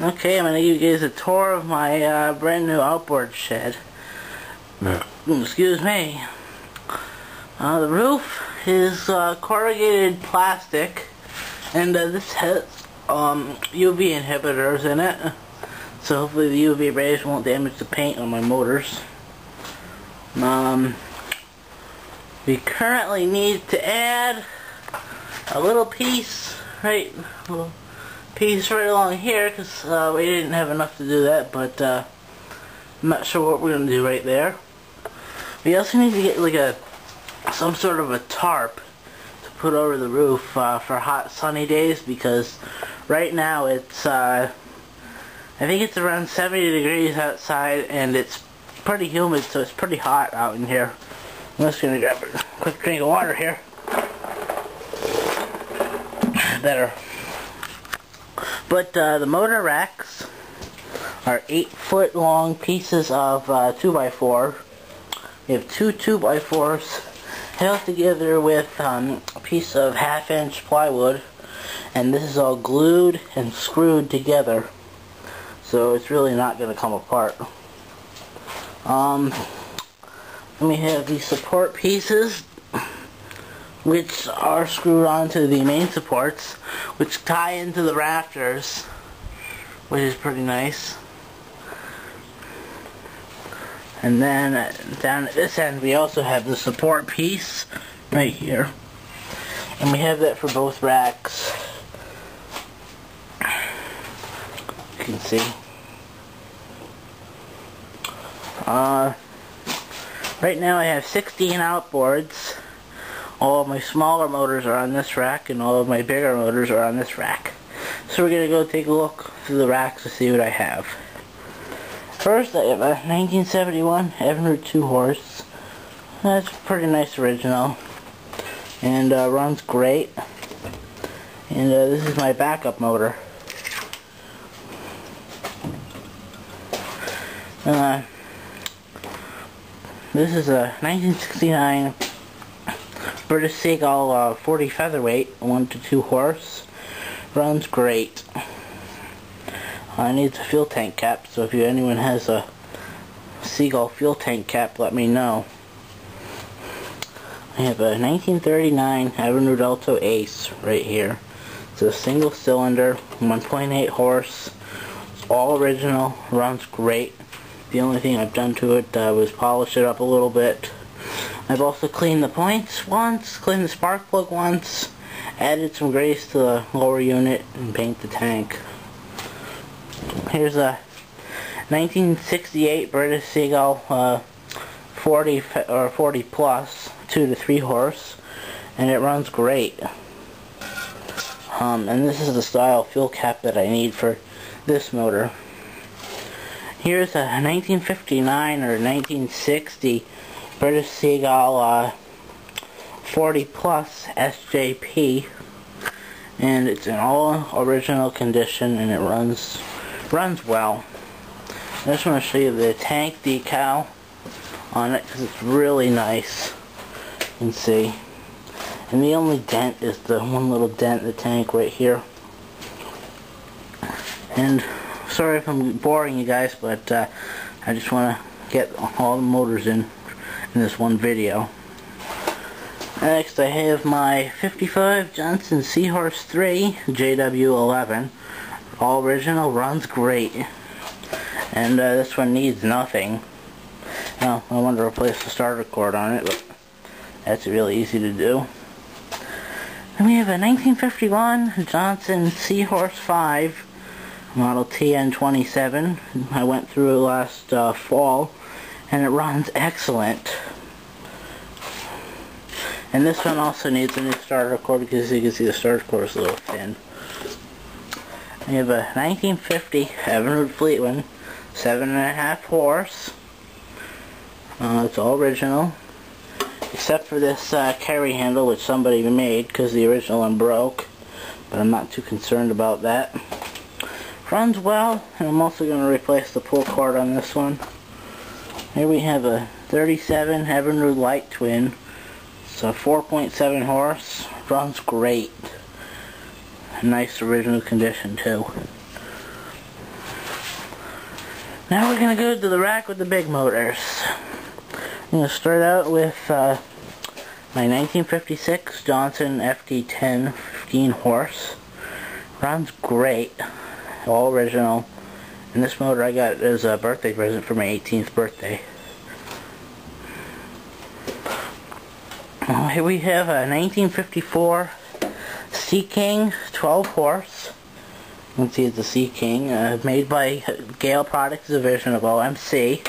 Okay, I'm going to give you guys a tour of my brand new outboard shed. Excuse me. The roof is corrugated plastic, and this has UV inhibitors in it, so hopefully the UV rays won't damage the paint on my motors. We currently need to add a little piece right along here, because we didn't have enough to do that, but I'm not sure what we're going to do right there. We also need to get like some sort of a tarp to put over the roof for hot sunny days, because right now it's I think it's around 70 degrees outside and it's pretty humid, so it's pretty hot out in here. I'm just going to grab a quick drink of water here. Better. But the motor racks are 8-foot long pieces of 2x4. We have two 2x4s held together with a piece of 1/2-inch plywood, and this is all glued and screwed together, so it's really not going to come apart. We have the support pieces, which are screwed onto the main supports, which tie into the rafters, which is pretty nice. And then down at this end we also have the support piece right here, and we have that for both racks. You can see. Right now I have 16 outboards. All of my smaller motors are on this rack, and all of my bigger motors are on this rack. So we're going to go take a look through the racks to see what I have. First, I have a 1971 Evinrude 2-horse. That's a pretty nice original, and runs great. And this is my backup motor. This is a 1969 British Seagull 40 featherweight, 1 to 2 horse. Runs great. It needs a fuel tank cap, so if anyone has a Seagull fuel tank cap, let me know. I have a 1939 Evinrude Alto Ace right here. It's a single cylinder, 1.8 horse. It's all original, runs great. The only thing I've done to it was polish it up a little bit. I've also cleaned the points once, cleaned the spark plug once, added some grease to the lower unit, and paint the tank. Here's a 1968 British Seagull 40 plus 2 to 3 horse, and it runs great. And this is the style fuel cap that I need for this motor. Here's a 1959 or 1960 British Seagull 40 plus SJP, and it's in all original condition, and it runs well. I just want to show you the tank decal on it, because it's really nice. You can see. And the only dent is the one little dent in the tank right here. And sorry if I'm boring you guys, but I just want to get all the motors in this one video. Next, I have my 55 Johnson Seahorse 3 JW11. All original, runs great. And this one needs nothing. Now, I want to replace the starter cord on it, but that's really easy to do. Then we have a 1951 Johnson Seahorse 5 model TN27. I went through it last fall, and it runs excellent. And this one also needs a new starter cord, because you can see the starter cord is a little thin. We have a 1950 Evinrude Fleetwood 7.5 horse. It's all original, except for this carry handle, which somebody made because the original one broke, but I'm not too concerned about that. Runs well, and I'm also going to replace the pull cord on this one. Here we have a 37 Evinrude Light Twin. It's a 4.7 horse, runs great. Nice original condition too. Now we're going to go to the rack with the big motors. I'm going to start out with my 1956 Johnson FD10 15 horse. Runs great. All original. And this motor I got as a birthday present for my 18th birthday. Here we have a 1954 Sea King 12 horse. You can see it's a Sea King, made by Gale Products division of OMC.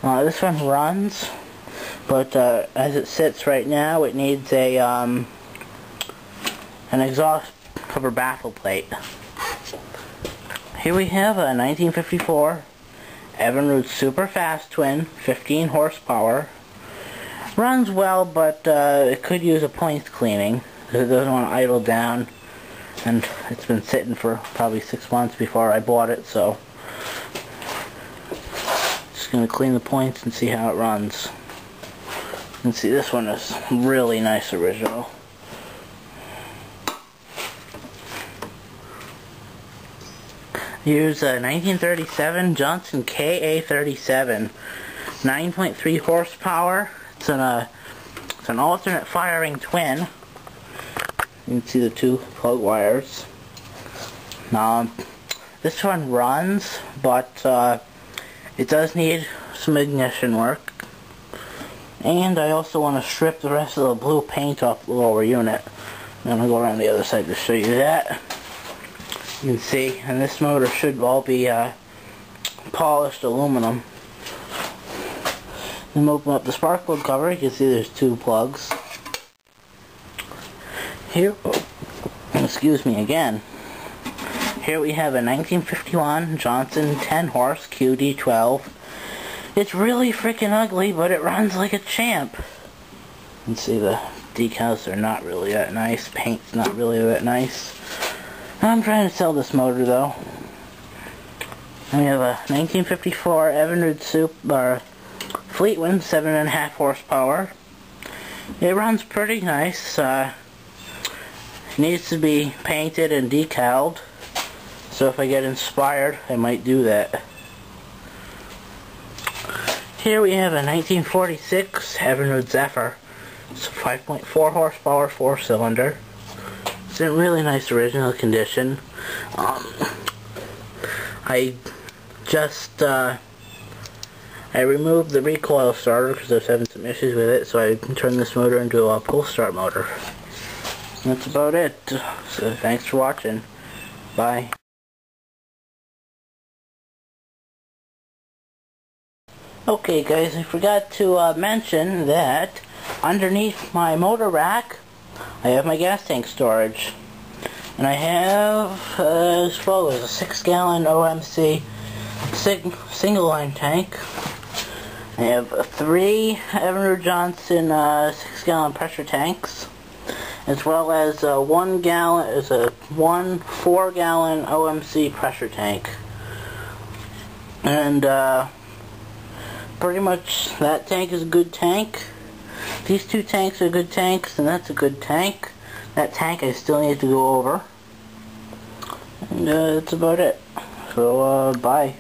This one runs, but as it sits right now, it needs a an exhaust cover baffle plate. Here we have a 1954 Evinrude Super Fast Twin, 15 horsepower. Runs well, but it could use a points cleaning because it doesn't want to idle down, and it's been sitting for probably 6 months before I bought it, so just going to clean the points and see how it runs. You can see this one is really nice original. Here's a 1937 Johnson KA37, 9.3 horsepower. It's an alternate firing twin. You can see the two plug wires. This one runs, but it does need some ignition work. And I also want to strip the rest of the blue paint off the lower unit. I'm going to go around the other side to show you that. You can see, and this motor should all be polished aluminum. Then open up the spark plug cover. You can see there's two plugs. Here, excuse me again. Here we have a 1951 Johnson 10 horse QD12. It's really freaking ugly, but it runs like a champ. You can see the decals are not really that nice. Paint's not really that nice. I'm trying to sell this motor though. And we have a 1954 Evinrude Fleetwind 7.5 horsepower. It runs pretty nice. Needs to be painted and decaled. So if I get inspired, I might do that. Here we have a 1946 Evinrude Zephyr. It's a 5.4 horsepower 4-cylinder. It's in really nice original condition. I just I removed the recoil starter because I was having some issues with it, so I turned this motor into a pull start motor. That's about it. So thanks for watching. Bye. Okay guys, I forgot to mention that underneath my motor rack I have my gas tank storage. And I have as follows: a 6-gallon OMC single line tank. I have 3 Evinrude Johnson 6-gallon pressure tanks, as well as one 4-gallon OMC pressure tank. And pretty much that tank is a good tank. These 2 tanks are good tanks, and that's a good tank. That tank I still need to go over. And that's about it. So, bye.